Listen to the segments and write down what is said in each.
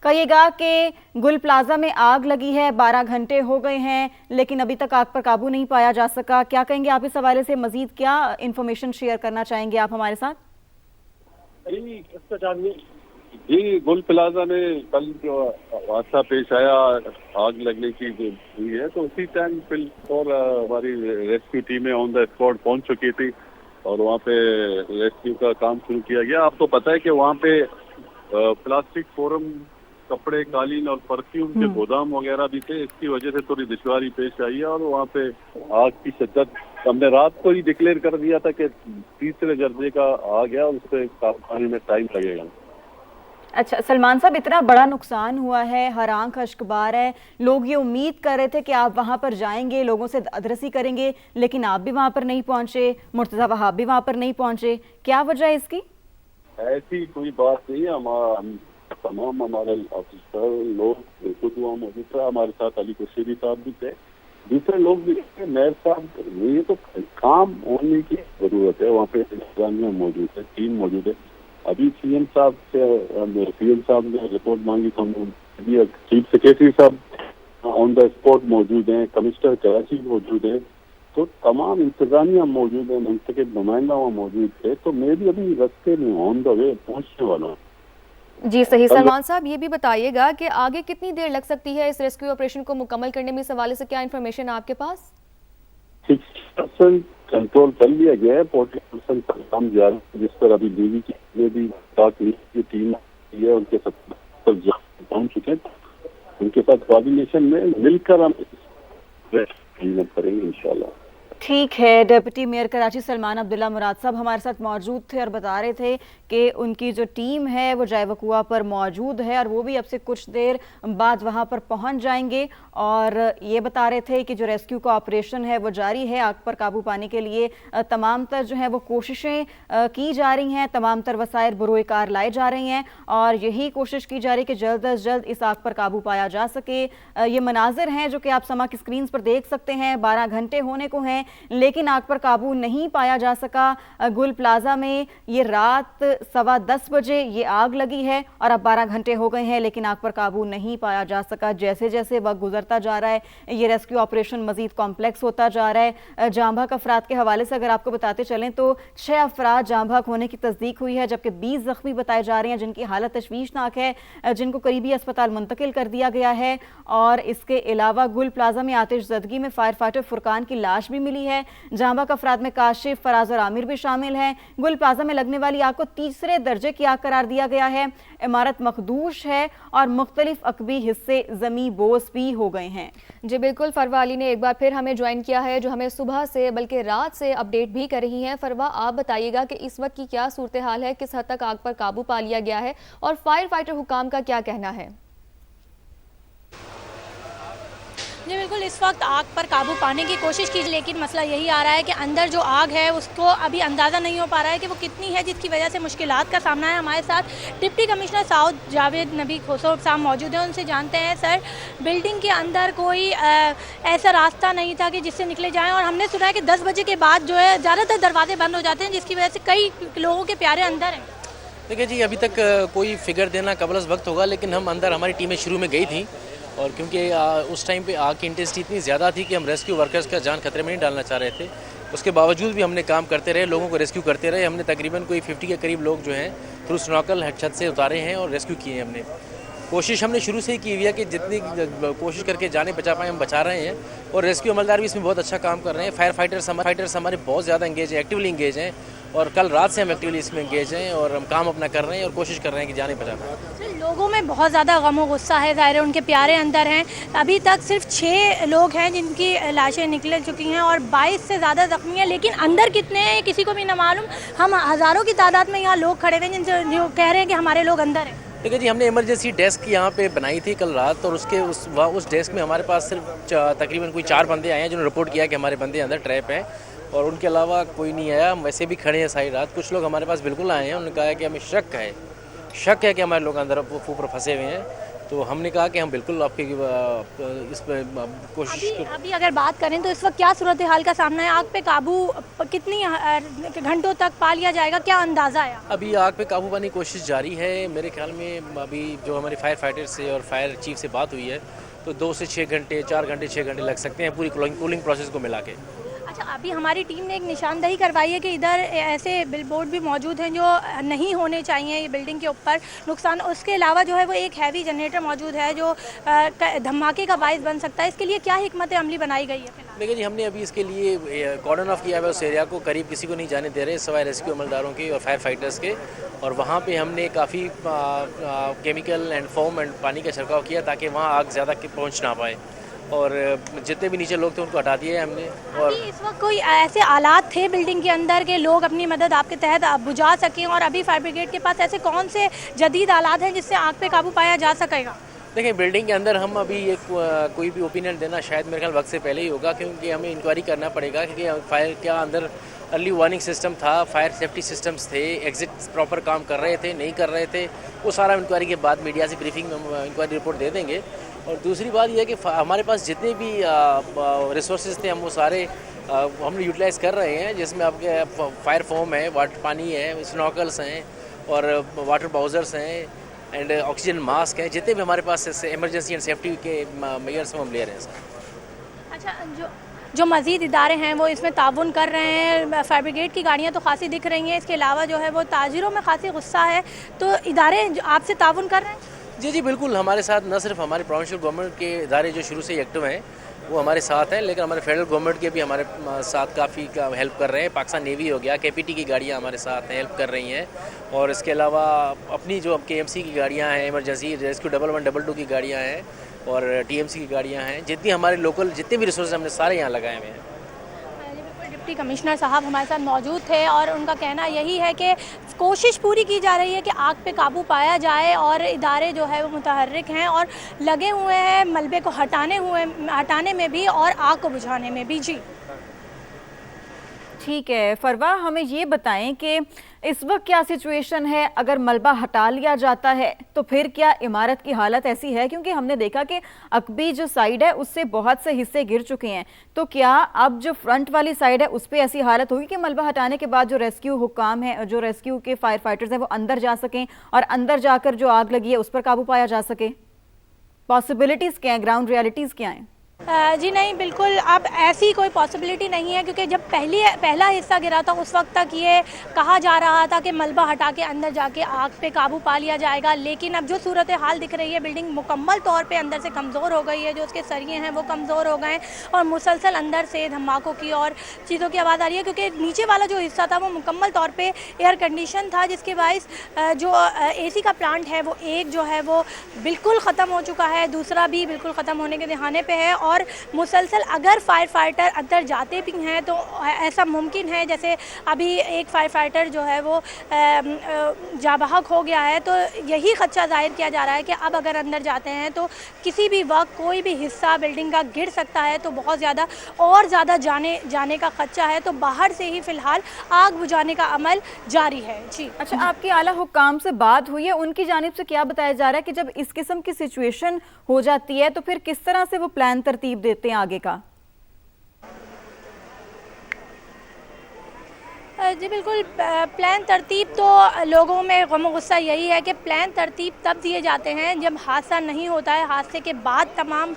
कहिएगा कि गुल प्लाजा में आग लगी है, 12 घंटे हो गए हैं लेकिन अभी तक आग पर काबू नहीं पाया जा सका। क्या कहेंगे आप इस हवाले से? मजीद क्या इंफॉर्मेशन शेयर करना चाहेंगे आप हमारे साथ? जी, गुल प्लाजा में कल जो हादसा पेश आया, आग लगने की जो हुई है, तो उसी टाइम और हमारी रेस्क्यू टीमें ऑन द स्पॉट पहुंच चुकी थी और वहाँ पे रेस्क्यू का काम शुरू किया गया। आपको पता है कि वहाँ पे प्लास्टिक फोरम, कपड़े, कालीन और परफ्यूम के गोदाम वगैरह भी थे। इसकी वजह से थोड़ी दुश्वारी पेश आई है और वहाँ पे आग की शिद्दत हमने रात को ही डिक्लेयर कर दिया था कि तीसरे दर्जे का आग है और उससे काबू में टाइम लगेगा। अच्छा सलमान साहब, इतना बड़ा नुकसान हुआ है, हर आंख अश्कबार है। लोग ये उम्मीद कर रहे थे कि आप वहां पर जाएंगे, लोगों से अदरसी करेंगे, लेकिन आप भी वहां पर नहीं पहुंचे, मुर्तजा वहाब भी वहां पर नहीं पहुंचे। क्या वजह है इसकी? ऐसी कोई बात नहीं है। हम तमाम हमारे ऑफिसर लोग खुद वहाँ मौजूद था, हमारे साथ अली कुशीरी साहब भी थे, दूसरे लोग भी थे, मेयर साहब। ये तो काम होने की जरूरत है। वहाँ पे इंतजामिया मौजूद है, टीम मौजूद है। अभी सीएम साहब ने रिपोर्ट मांगी तो अभी चीफ सेक्रेटरी साहब ऑन द स्पॉट मौजूद हैं, कमिश्नर कराची मौजूद है, तो तमाम इंतजामिया मौजूद है, मुंतखब नुमाइंदा वहाँ मौजूद थे। तो मैं भी अभी रास्ते में ऑन द वे पहुँचने वाला हूँ। जी सही। सलमान साहब, ये भी बताइएगा कि आगे कितनी देर लग सकती है इस रेस्क्यू ऑपरेशन को मुकम्मल करने में? इस हवाले से क्या इन्फॉर्मेशन है आपके पास? 60% कंट्रोल कर लिया गया है, 40% काम जारी है, जिस पर अभी डीवी की भी की टीम है, उनके साथ पहुंच चुके हैं। उनके साथ कोऑर्डिनेशन में मिलकर हम करेंगे इंशाल्लाह। ठीक है। डिप्टी मेयर कराची सलमान अब्दुल्ला मुराद साहब हमारे साथ मौजूद थे और बता रहे थे कि उनकी जो टीम है वो जायवकुआ पर मौजूद है और वो भी अब से कुछ देर बाद वहां पर पहुंच जाएंगे। और ये बता रहे थे कि जो रेस्क्यू का ऑपरेशन है वो जारी है। आग पर काबू पाने के लिए तमाम तर जो है वो कोशिशें की जा रही हैं, तमाम तर वसाइल बरोए कार लाए जा रहे हैं और यही कोशिश की जा रही है कि जल्द अज जल्द इस आग पर काबू पाया जा सके। ये मनाजिर हैं जो कि आप समा की स्क्रीन पर देख सकते हैं। 12 घंटे होने को हैं लेकिन आग पर काबू नहीं पाया जा सका। गुल प्लाजा में ये रात 10:15 बजे ये आग लगी है और अब 12 घंटे हो गए हैं लेकिन आग पर काबू नहीं पाया जा सका। जैसे जैसे वक्त गुजरता जा रहा है ये रेस्क्यू ऑपरेशन मजीद कॉम्प्लेक्स होता जा रहा है। जाँ भाग अफराद के हवाले से अगर आपको बताते चलें तो 6 अफराद जाँ भाग होने की तस्दीक हुई है, जबकि 20 जख्मी बताए जा रहे हैं जिनकी हालत तशवीशनाक है, जिनको करीबी अस्पताल मुंतकिल कर दिया गया है। और इसके अलावा गुल प्लाजा में आतिशज़दगी में फायर फाइटर फुरकान की लाश भी मिली है। जाँ भाग अफराद में काशिफ, फराज और आमिर भी शामिल हैं। गुल प्लाजा में लगने वाली आग को तीसरे दर्जे की आग करार दिया गया है। इमारत मखदूश है और मुख्तलिफ अकबी हिस्से जमी बोस भी हो गए हैं। जी बिल्कुल, फरवा अली ने एक बार फिर हमें ज्वाइन किया है, जो हमें सुबह से बल्कि रात से अपडेट भी कर रही हैं। फरवा, आप बताइएगा कि इस वक्त की क्या सूरत हाल है, किस हद तक आग पर काबू पा लिया गया है और फायर फाइटर हुकाम का क्या कहना है? जी बिल्कुल, इस वक्त आग पर काबू पाने की कोशिश की, लेकिन मसला यही आ रहा है कि अंदर जो आग है उसको अभी अंदाज़ा नहीं हो पा रहा है कि वो कितनी है, जिसकी वजह से मुश्किलात का सामना है। हमारे साथ डिप्टी कमिश्नर साउथ जावेद नबी खोसो साहब मौजूद हैं, उनसे जानते हैं। सर, बिल्डिंग के अंदर कोई ऐसा रास्ता नहीं था कि जिससे निकले जाएँ और हमने सुना है कि 10 बजे के बाद जो है ज़्यादातर दरवाजे बंद हो जाते हैं, जिसकी वजह से कई लोगों के प्यारे अंदर हैं। देखिए जी, अभी तक कोई फिगर देना कबल वक्त होगा, लेकिन हम अंदर, हमारी टीमें शुरू में गई थी और क्योंकि उस टाइम पे आग की इंटेंसिटी इतनी ज़्यादा थी कि हम रेस्क्यू वर्कर्स का जान खतरे में नहीं डालना चाह रहे थे। उसके बावजूद भी हमने काम करते रहे, लोगों को रेस्क्यू करते रहे। हमने तकरीबन कोई 50 के करीब लोग जो हैं थ्रू स्नॉकल छत से उतारे हैं और रेस्क्यू किए हैं। हमने कोशिश हमने शुरू से ही की हुई है कि जितनी कोशिश करके जाने बचा पाए हम बचा रहे हैं और रेस्क्यू अमलदार भी इसमें बहुत अच्छा काम कर रहे हैं। फायर फाइटर्स हमारे बहुत ज़्यादा इंगेज हैं, एक्टिवली इंगेज हैं और कल रात से हम एक्टिवली इसमें इंगेज हैं और हम काम अपना कर रहे हैं और कोशिश कर रहे हैं कि जाने बचा पाएँ। लोगों में बहुत ज़्यादा गम और गुस्सा है, ज़ाहिर है उनके प्यारे अंदर हैं। अभी तक सिर्फ 6 लोग हैं जिनकी लाशें निकल चुकी हैं और 22 से ज़्यादा ज़ख्मी हैं, लेकिन अंदर कितने हैं किसी को भी ना मालूम। हम हज़ारों की तादाद में यहाँ लोग खड़े हुए हैं जिनसे जो कह रहे हैं कि हमारे लोग अंदर हैं। देखिए जी, हमने इमरजेंसी डेस्क यहाँ पे बनाई थी कल रात और उस डेस्क में हमारे पास सिर्फ तकरीबन कोई 4 बंदे आए हैं जिन्होंने रिपोर्ट किया कि हमारे बंदे अंदर ट्रैप हैं और उनके अलावा कोई नहीं आया। हम वैसे भी खड़े हैं सारी रात। कुछ लोग हमारे पास बिल्कुल आए हैं, उन्होंने कहा है कि हमें शक है कि हमारे लोग अंदर ऊपर फंसे हुए हैं, तो हमने कहा कि हम बिल्कुल आपके इस पर कोशिश अभी अगर बात करें तो इस वक्त क्या सूरत हाल का सामना है? आग पे काबू कितनी घंटों तक पा लिया जाएगा, क्या अंदाज़ा है? अभी आग पे काबू पाने की कोशिश जारी है। मेरे ख्याल में अभी जो हमारे फायर फाइटर से और फायर चीफ से बात हुई है तो 2 से 6 घंटे, 4 घंटे 6 घंटे लग सकते हैं पूरी कूलिंग प्रोसेस को मिला के। अच्छा, अभी हमारी टीम ने एक निशानदही करवाई है कि इधर ऐसे बिलबोर्ड भी मौजूद हैं जो नहीं होने चाहिए ये बिल्डिंग के ऊपर नुकसान। उसके अलावा जो है वो एक हैवी जनरेटर मौजूद है जो धमाके का बाइस बन सकता है। इसके लिए क्या हिकमत अमली बनाई गई है फिलहाल? देखिए जी, हमने अभी इसके लिए कॉर्डन ऑफ किया हुआ उस एरिया को, करीब किसी को नहीं जाने दे रहे सिवाय रेस्क्यू अमलदारों के और फायर फाइटर्स के। और वहाँ पे हमने काफ़ी केमिकल एंड फोम एंड पानी का छिड़काव किया ताकि वहाँ आग ज़्यादा पहुँच ना पाए। और जितने भी नीचे लोग थे उनको हटा दिए हमने। और इस वक्त कोई ऐसे आलात थे बिल्डिंग के अंदर के लोग अपनी मदद आपके तहत बुझा सकें, और अभी फायर ब्रिगेड के पास ऐसे कौन से जदीद आलात हैं जिससे आग पे काबू पाया जा सकेगा? देखिए, बिल्डिंग के अंदर हम अभी कोई भी ओपिनियन देना शायद मेरे ख्याल वक्त से पहले ही होगा, क्योंकि हमें इंक्वायरी करना पड़ेगा कि फायर क्या अंदर अर्ली वार्निंग सिस्टम था, फायर सेफ्टी सिस्टम्स थे, एग्जिट प्रॉपर काम कर रहे थे, नहीं कर रहे थे, वो सारा इंक्वायरी के बाद मीडिया से ब्रीफिंग में इंक्वायरी रिपोर्ट दे देंगे। और दूसरी बात यह है कि हमारे पास जितने भी रिसोर्सेज थे हम वो सारे हम यूटिलाइज़ कर रहे हैं, जिसमें आपके फायर फोम है, वाटर पानी है, स्नॉकल्स हैं और वाटर बाउजर्स हैं एंड ऑक्सीजन मास्क हैं, जितने भी हमारे पास इमरजेंसी एंड सेफ्टी के मेजर्स हम ले रहे हैं सर। अच्छा, जो मज़ीद इदारे हैं वो इसमें ताउन कर रहे हैं। फायर ब्रिगेड की गाड़ियाँ तो खासी दिख रही हैं, इसके अलावा जो है वो ताजिरों में खासी गुस्सा है, तो इदारे आपसे ताउन कर रहे हैं? जी बिल्कुल, हमारे साथ न सिर्फ हमारे प्रोविंशियल गवर्नमेंट के इदारे जो शुरू से एक्टिव हैं वो हमारे साथ हैं, लेकिन हमारे फेडरल गवर्नमेंट के भी हमारे साथ काफ़ी हेल्प कर रहे हैं। पाकिस्तान नेवी हो गया, केपीटी की गाड़ियाँ हमारे साथ हेल्प कर रही हैं। और इसके अलावा अपनी जो केएमसी की गाड़ियाँ हैं, इमरजेंसी रेस्क्यू 1112 की गाड़ियाँ हैं और टीएमसी की गाड़ियाँ हैं, जितनी हमारे लोकल जितने भी रिसोर्स हमने सारे यहाँ लगाए हुए हैं। डिप्टी कमिश्नर साहब हमारे साथ मौजूद थे और उनका कहना यही है कि कोशिश पूरी की जा रही है कि आग पे काबू पाया जाए, और इदारे जो है वो मुतहर्रिक हैं और लगे हुए हैं मलबे को हटाने में भी और आग को बुझाने में भी। जी ठीक है फरवा, हमें ये बताएं कि इस वक्त क्या सिचुएशन है? अगर मलबा हटा लिया जाता है तो फिर क्या इमारत की हालत ऐसी है? क्योंकि हमने देखा कि अकबी जो साइड है उससे बहुत से हिस्से गिर चुके हैं, तो क्या अब जो फ्रंट वाली साइड है उस पर ऐसी हालत होगी कि मलबा हटाने के बाद जो रेस्क्यू हुक्काम है, जो रेस्क्यू के फायर फाइटर्स हैं वो अंदर जा सकें और अंदर जाकर जो आग लगी है उस पर काबू पाया जा सके? पॉसिबिलिटीज़ क्या हैं, ग्राउंड रियलिटीज़ क्या हैं? जी नहीं, बिल्कुल अब ऐसी कोई पॉसिबिलिटी नहीं है, क्योंकि जब पहला हिस्सा गिरा था उस वक्त तक ये कहा जा रहा था कि मलबा हटा के अंदर जाके आग पे काबू पा लिया जाएगा। लेकिन अब जो सूरत हाल दिख रही है, बिल्डिंग मुकम्मल तौर पे अंदर से कमज़ोर हो गई है, जो उसके सरिये हैं वो कमज़ोर हो गए हैं और मुसलसल अंदर से धमाकों की और चीज़ों की आवाज़ आ रही है, क्योंकि नीचे वाला जो हिस्सा था वो मुकम्मल तौर पर एयर कंडीशन था, जिसके बाइस जो AC का प्लांट है वो एक जो है वो बिल्कुल ख़त्म हो चुका है, दूसरा भी बिल्कुल ख़त्म होने के दहाने पे है। और मुसलसल अगर फायर फाइटर अंदर जाते भी हैं तो ऐसा मुमकिन है, जैसे अभी एक फायर फाइटर जो है वो जाबहक हो गया है, तो यही खदशा जाहिर किया जा रहा है कि अब अगर अंदर जाते हैं तो किसी भी वक्त कोई भी हिस्सा बिल्डिंग का गिर सकता है, तो बहुत ज़्यादा जाने का खदशा है। तो बाहर से ही फ़िलहाल आग बुझाने का अमल जारी है। जी अच्छा, आपकी आला हुक्काम से बात हुई है, उनकी जानिब से क्या बताया जा रहा है कि जब इस किस्म की सिचुएशन हो जाती है तो फिर किस तरह से वो प्लान तरतीब देते हैं आगे का? जी बिल्कुल, प्लान तरतीब तो लोगों में गम गुस्सा यही है कि प्लान तरतीब तब दिए जाते हैं जब हादसा नहीं होता है। हादसे के बाद तमाम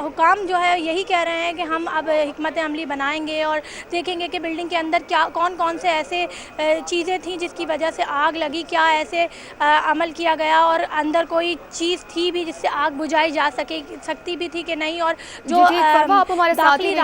हुकाम जो है यही कह रहे हैं कि हम अब हिकमत अमली बनाएंगे और देखेंगे कि बिल्डिंग के अंदर क्या कौन से ऐसे चीज़ें थी जिसकी वजह से आग लगी, क्या ऐसे अमल किया गया और अंदर कोई चीज़ थी भी जिससे आग बुझाई जा सकती भी थी कि नहीं। और जो आप हमारे साथ ही